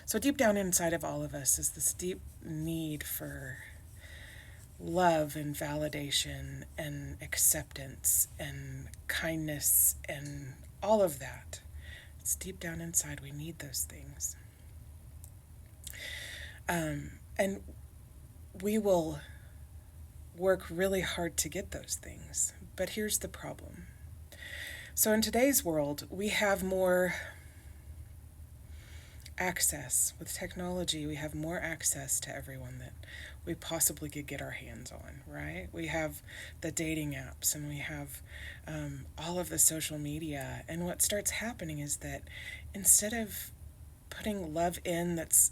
So deep down inside of all of us is this deep need for love and validation and acceptance and kindness and all of that. It's deep down inside. We need those things. And we will work really hard to get those things. But here's the problem. So in today's world, we have more access. With technology, we have more access to everyone that we possibly could get our hands on, right? We have the dating apps and we have all of the social media. And what starts happening is that instead of putting love in that's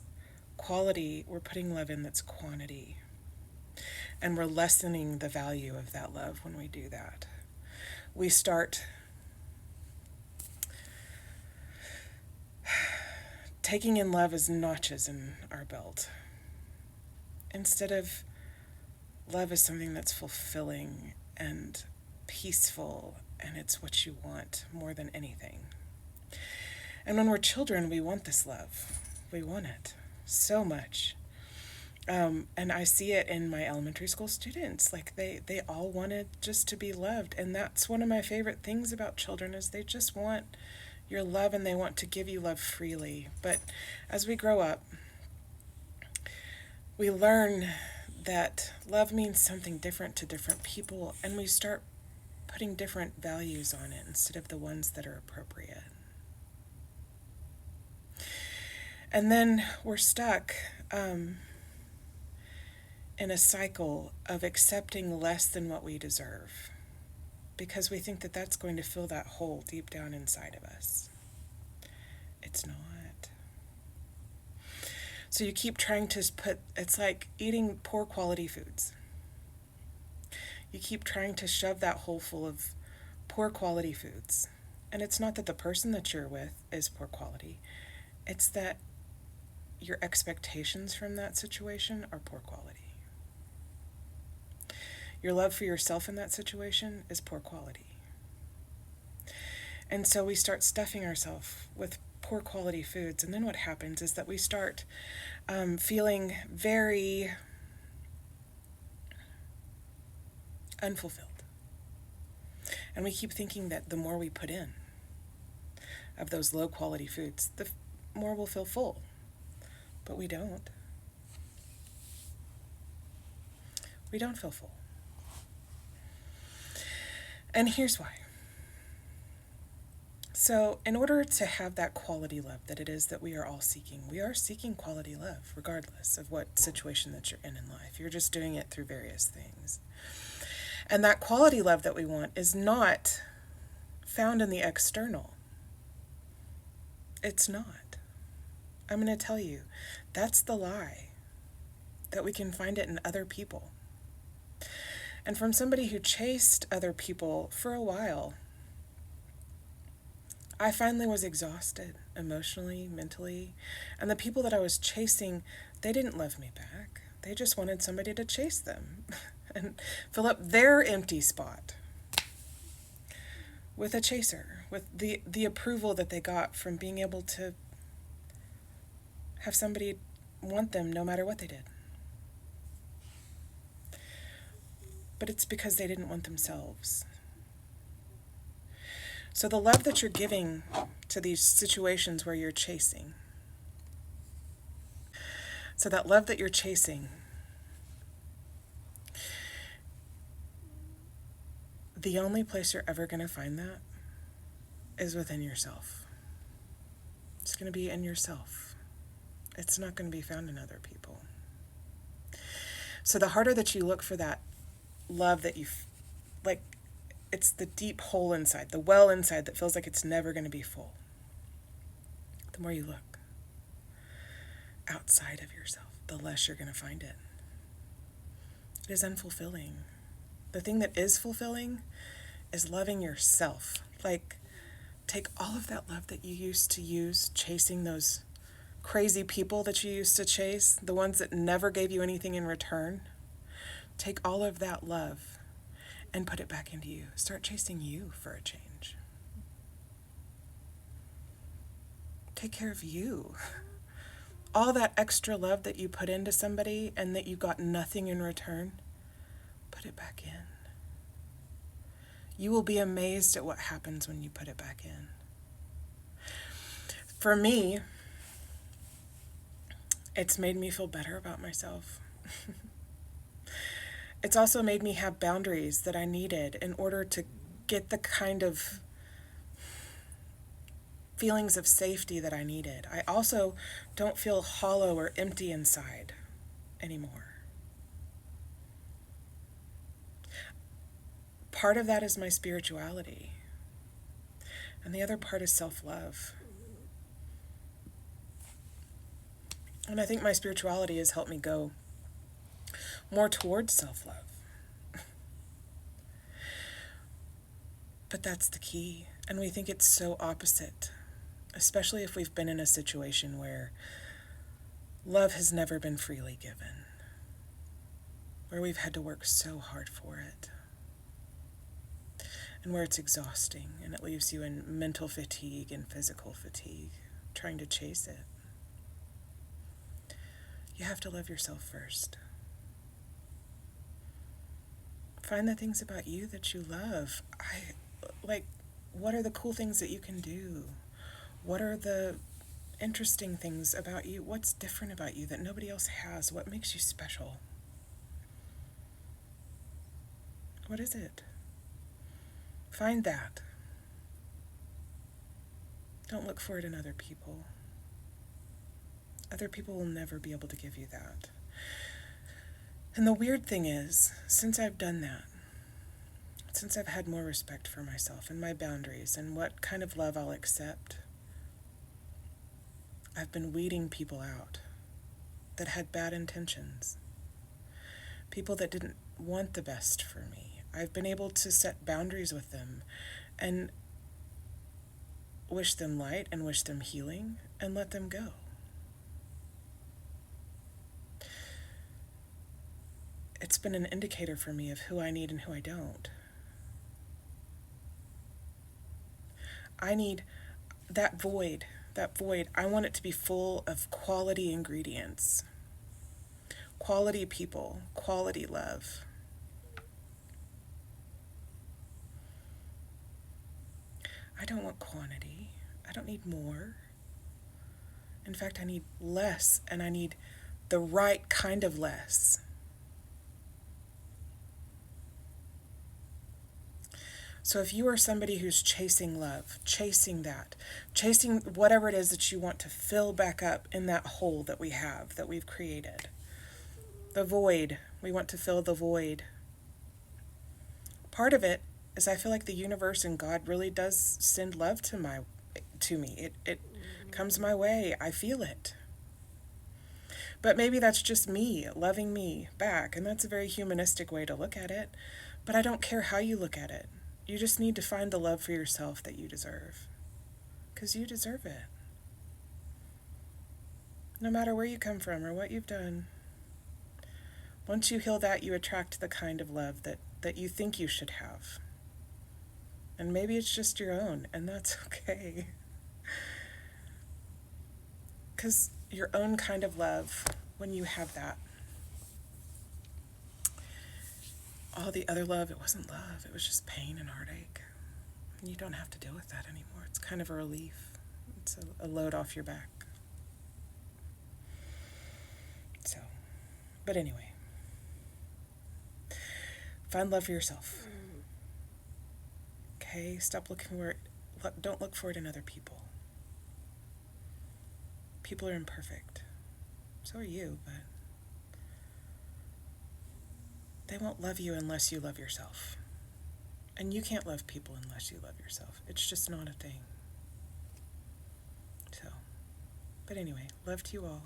quality, we're putting love in that's quantity. And we're lessening the value of that love when we do that. We start taking in love as notches in our belt instead of love as something that's fulfilling and peaceful, and it's what you want more than anything. And when we're children, we want this love. We want it so much. And I see it in my elementary school students. Like they all wanted just to be loved. And that's one of my favorite things about children is they just want your love and they want to give you love freely. But as we grow up, we learn that love means something different to different people, and we start putting different values on it instead of the ones that are appropriate. And then we're stuck in a cycle of accepting less than what we deserve because we think that that's going to fill that hole deep down inside of us. It's not. So you keep trying to it's like eating poor quality foods. You keep trying to shove that hole full of poor quality foods. And it's not that the person that you're with is poor quality, it's that your expectations from that situation are poor quality. Your love for yourself in that situation is poor quality. And so we start stuffing ourselves with poor quality foods. And then what happens is that we start feeling very unfulfilled. And we keep thinking that the more we put in of those low quality foods, the more we'll feel full. But we don't. We don't feel full. And here's why. So, in order to have that quality love that it is that we are all seeking, we are seeking quality love, regardless of what situation that you're in life. You're just doing it through various things. And that quality love that we want is not found in the external. It's not. I'm going to tell you, that's the lie, that we can find it in other people. And from somebody who chased other people for a while, I finally was exhausted emotionally, mentally, and the people that I was chasing, they didn't love me back. They just wanted somebody to chase them and fill up their empty spot with a chaser, with the approval that they got from being able to have somebody want them no matter what they did. But it's because they didn't want themselves. So the love that you're giving to these situations where you're chasing, so that love that you're chasing, the only place you're ever going to find that is within yourself. It's going to be in yourself. It's not going to be found in other people. So the harder that you look for that love that like, it's the deep hole inside, the well inside that feels like it's never going to be full. The more you look outside of yourself, the less you're going to find it. It is unfulfilling. The thing that is fulfilling is loving yourself. Like, take all of that love that you used to use chasing those crazy people that you used to chase, the ones that never gave you anything in return. Take all of that love and put it back into you. Start chasing you for a change. Take care of you. all that extra love that you put into somebody and that you got nothing in return, put it back in. You will be amazed at what happens when you put it back in. For me, it's made me feel better about myself. It's also made me have boundaries that I needed in order to get the kind of feelings of safety that I needed. I also don't feel hollow or empty inside anymore. Part of that is my spirituality, and the other part is self-love. And I think my spirituality has helped me go more towards self-love. But that's the key, and we think it's so opposite, especially if we've been in a situation where love has never been freely given, where we've had to work so hard for it, and where it's exhausting and it leaves you in mental fatigue and physical fatigue trying to chase it. You have to love yourself first. Find the things about you that you love. What are the cool things that you can do? What are the interesting things about you? What's different about you that nobody else has? What makes you special? What is it? Find that. Don't look for it in other people. Other people will never be able to give you that. And the weird thing is, since I've done that, since I've had more respect for myself and my boundaries and what kind of love I'll accept, I've been weeding people out that had bad intentions, people that didn't want the best for me. I've been able to set boundaries with them and wish them light and wish them healing and let them go. It's been an indicator for me of who I need and who I don't. I need that void, I want it to be full of quality ingredients, quality people, quality love. I don't want quantity. I don't need more. In fact, I need less, and I need the right kind of less. So if you are somebody who's chasing love, chasing whatever it is that you want to fill back up in that hole that we have, that we've created, the void, we want to fill the void. Part of it is I feel like the universe and God really does send love to me. It comes my way. I feel it. But maybe that's just me loving me back, and that's a very humanistic way to look at it. But I don't care how you look at it. You just need to find the love for yourself that you deserve. Because you deserve it. No matter where you come from or what you've done. Once you heal that, you attract the kind of love that you think you should have. And maybe it's just your own, and that's okay. Because your own kind of love, when you have that, all the other love, it wasn't love, it was just pain and heartache. And you don't have to deal with that anymore. It's kind of a relief. It's a load off your back. So, but anyway, find love for yourself. Okay, stop looking for it. Don't look for it in other people. People are imperfect. So are you, but they won't love you unless you love yourself. And you can't love people unless you love yourself. It's just not a thing. So, but anyway, love to you all.